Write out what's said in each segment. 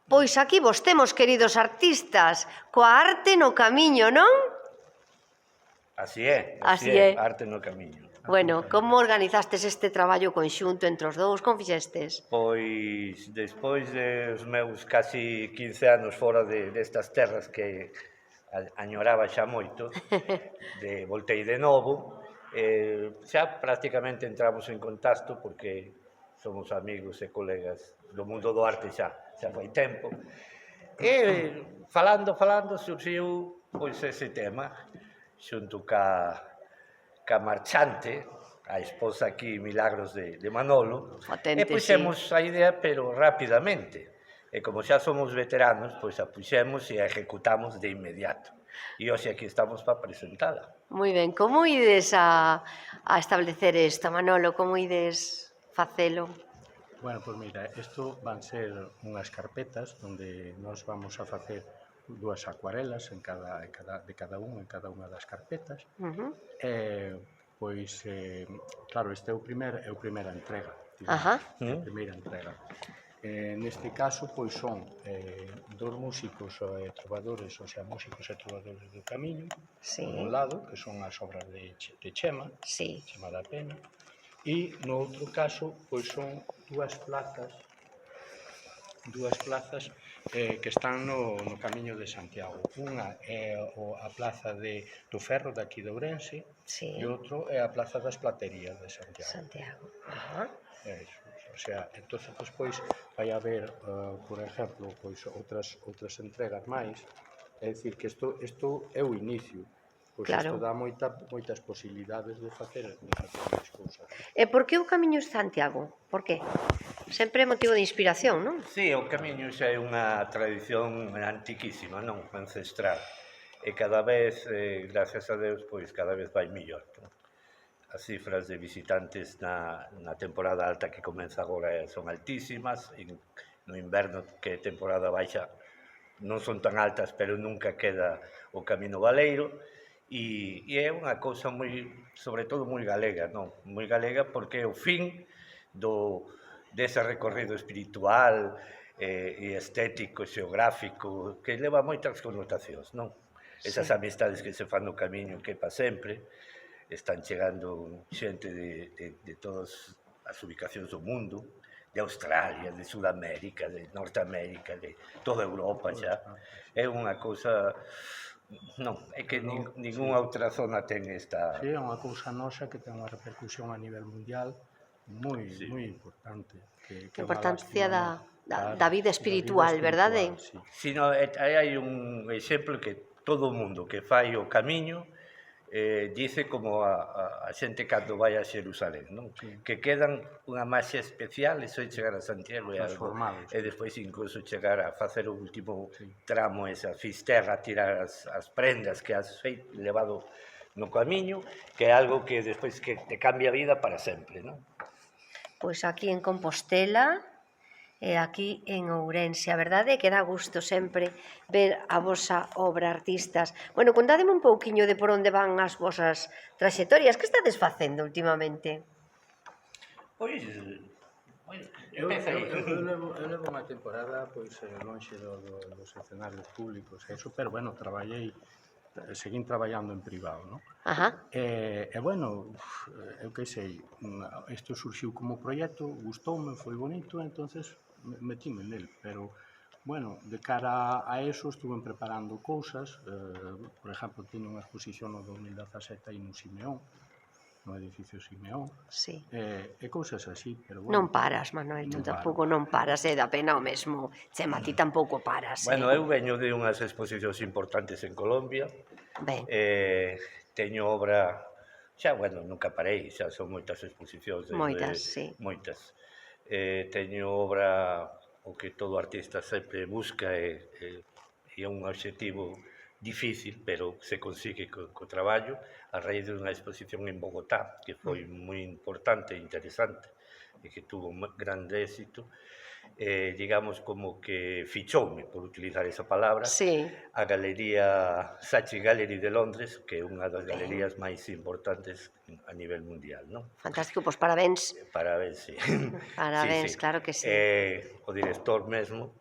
Pois aquí vos temos, queridos artistas, coa arte no camiño, non? Así é, Así é. arte no camiño. Bueno, como organizastes este traballo conxunto entre os dous? Como fixestes? Pois, despois dos meus casi 15 anos fora destas terras que añoraba xa moito, voltei de novo, xa prácticamente entramos en contacto porque somos amigos e colegas do mundo do arte xa foi tempo. E falando, surxiu pois ese tema xunto ca marchante, a esposa aquí Milagros de Manolo, Potente, e puxemos a idea, pero rapidamente. E como xa somos veteranos, pois a puxemos e a ejecutamos de inmediato. E hoxe aquí estamos para presentala. Moi ben, como ides a establecer isto, Manolo? Como ides facelo? Bueno, pois mira, isto van ser unhas carpetas onde nós vamos a facer dúas acuarelas de cada unha das carpetas. Pois, claro, esta é a primeira entrega. Ajá. A primeira entrega. Neste caso, pois son dos músicos trovadores, ou sea, músicos e trovadores do camiño, por un lado, que son as obras de Chema, Chema da Pena, e no outro caso, pois son dúas plazas que están no Camiño de Santiago. Unha é a Plaza do Ferro de aquí de Ourense e outro é a Plaza das Platerías de Santiago. O sea, entonces despois vai haber, por exemplo, pois outras entregas máis, é dicir que isto é o inicio. Pois isto dá moitas posibilidades de facer máis cousas. E por que o Camiño de Santiago? Por que? Sempre é motivo de inspiración, non? Sí, o camiño xa é unha tradición antiquísima, non? Ancestral. E cada vez, gracias a Deus, pois cada vez vai mellor. As cifras de visitantes na temporada alta que comeza agora son altísimas, no inverno, que é temporada baixa, non son tan altas, pero nunca queda o Camino Baleiro, e é unha cousa sobre todo moi galega, non? Moi galega porque é o fin dese recorrido espiritual e estético, xeográfico, que leva moitas connotacións, non? Esas amistades que se fan no camiño, que pa sempre, están chegando xente de todas as ubicacións do mundo, de Australia, de Sudamérica, de Norteamérica, de toda Europa xa. É unha cousa... Non, é que ningunha outra zona ten esta... Sí, é unha cousa nosa que ten unha repercusión a nivel mundial moi importante. A importancia da vida espiritual, verdade? Si, hai un exemplo que todo o mundo que fai o camiño dice como a xente cando vai a Xerusalén, non? Que quedan unha maxia especial, iso é chegar a Santiago e despois incluso chegar a facer o último tramo, esa fisterra, tirar as prendas que has levado no camiño, que é algo que despois que te cambia a vida para sempre, non? Pois aquí en Compostela e aquí en Ourense. A verdade é que dá gusto sempre ver a vosa obra, artistas. Bueno, contádeme un pouquiño de por onde van as vosas traxectorias. Que estades facendo últimamente? Pois, eu levo unha temporada lonxe dos escenarios públicos, pero bueno, seguín traballando en privado, non? E bueno, eu que sei, isto surxiu como proxecto, gustoume, foi bonito, entonces metíme nel, pero bueno, de cara a eso estuve preparando cousas, por exemplo, teño unha exposición no 2017 aí no Simeón, no edificio Simeón, e cousas así, pero bueno. Non paras, Manuel, tú tampouco non paras, da pena o mesmo. Chema, ti tampouco paras. Bueno, eu veño de unhas exposicións importantes en Colombia, teño obra, xa, bueno, nunca parei, xa son moitas exposicións. Moitas, sí. Moitas. Teño obra o que todo artista sempre busca e é un obxectivo difícil, pero se consigue co traballo, a raíz dunha exposición en Bogotá, que foi moi importante e interesante, e que tuvo un grande éxito, digamos como que fichoume, por utilizar esa palabra, a Galería Saatchi Gallery de Londres, que é unha das galerías máis importantes a nivel mundial, non? Fantástico, pois parabéns. Parabéns, sí. Parabéns, claro que sí. O director mesmo,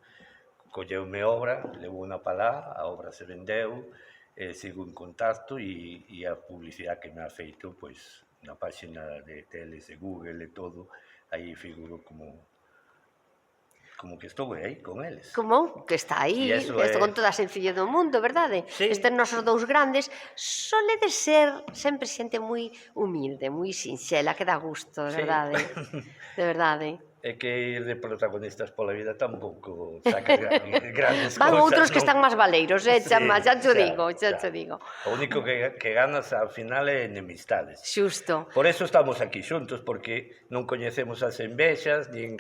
colleume obra, levou unha palá, a obra se vendeu, sigo en contacto e a publicidade que me ha feito, pois, na página de teles, de Google e todo, aí figuro como que estou aí con eles. Como que está aí, isto con toda a sencillez do mundo, verdade? Sí. Estes nosos dous grandes soledes ser sempre xente moi humilde, moi sinxela, que dá gusto, de verdade. De verdade. É que ir de protagonistas pola vida tampouco saca grandes cousas. Van outros que están máis valeiros, chama, xa te digo. O único que ganas ao final é enemistades. Xusto. Por eso estamos aquí xuntos, porque non coñecemos as envexas, nin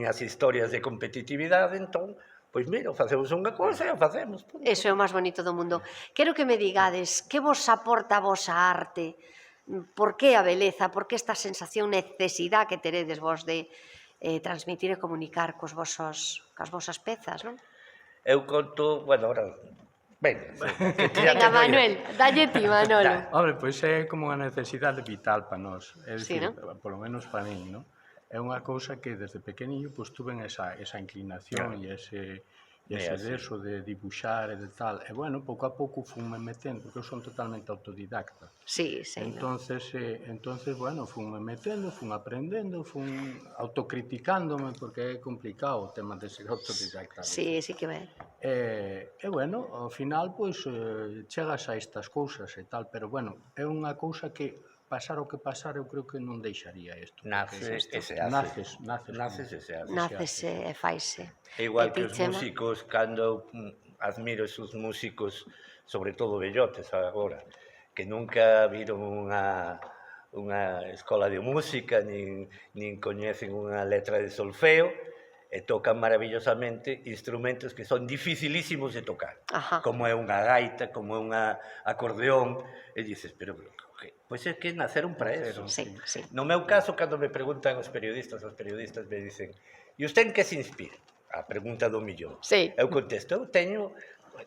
as historias de competitividade, entón, pois mira, facemos unha cousa e a facemos. Eso é o máis bonito do mundo. Quero que me digades, que vos aporta a vosa arte? Por que a beleza? Por que esta sensación, necesidade que teredes vos de transmitir e comunicar cas vosas pezas, non? Eu conto, bueno, ahora... Venga, Manuel, dalle ti, Manolo. Hombre, pois é como unha necesidade vital para nós, é dicir, polo menos para min, non? É unha cousa que desde pequeniño pois tuven esa inclinación e ese deso de dibuixar e de tal. E, bueno, pouco a pouco funme metendo, porque eu son totalmente autodidacta. Sí. Entonces, bueno, funme metendo, fun aprendendo, fun autocriticándome, porque é complicado o tema de ser autodidacta. Sí que é. E, bueno, ao final, pois, chegas a estas cousas e tal, pero, bueno, é unha cousa que pasar o que pasar, eu creo que non deixaría isto. Naces e se hace. Naces e faise. É igual que os músicos, cando admiro esos músicos, sobre todo vellotes agora, que nunca viron unha escola de música, nin coñecen unha letra de solfeo, e tocan maravillosamente instrumentos que son dificilísimos de tocar, como é unha gaita, como é unha acordeón, e dices, pero pois é que naceron para eso. No meu caso, cando me preguntan os periodistas me dicen, e usted en que se inspira? A pregunta do millón. Eu contesto, eu teño,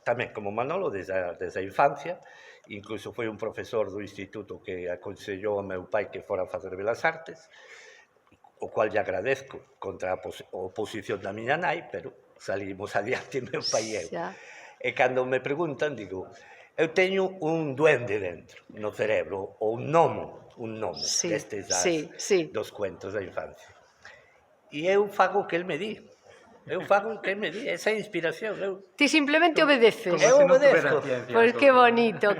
tamén como Manolo, desde a infancia, incluso foi un profesor do instituto que aconsellou ao meu pai que fora a facer Belas Artes, o cual lle agradezco contra a oposición da miña nai, pero salimos adiante meu pai e eu. E cando me preguntan, digo, eu teño un duende dentro, no cerebro, ou un gnomo, destes dos cuentos da infancia. E eu fago o que el me di. Esa inspiración. Ti simplemente obedeces. Eu obedezco. Pois que bonito.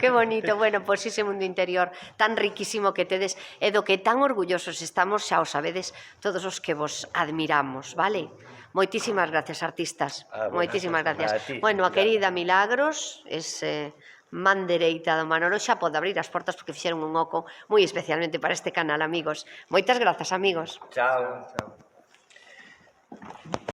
Bueno, pois ese mundo interior tan riquísimo que tedes e do que tan orgullosos estamos, xa o sabedes, todos os que vos admiramos, vale? Moitísimas gracias, artistas. Moitísimas gracias. Bueno, a querida Milagros, ese man dereita do Manolo, xa pode abrir as portas porque fixeron un oco moi especialmente para este canal, amigos. Moitas grazas, amigos. Chao.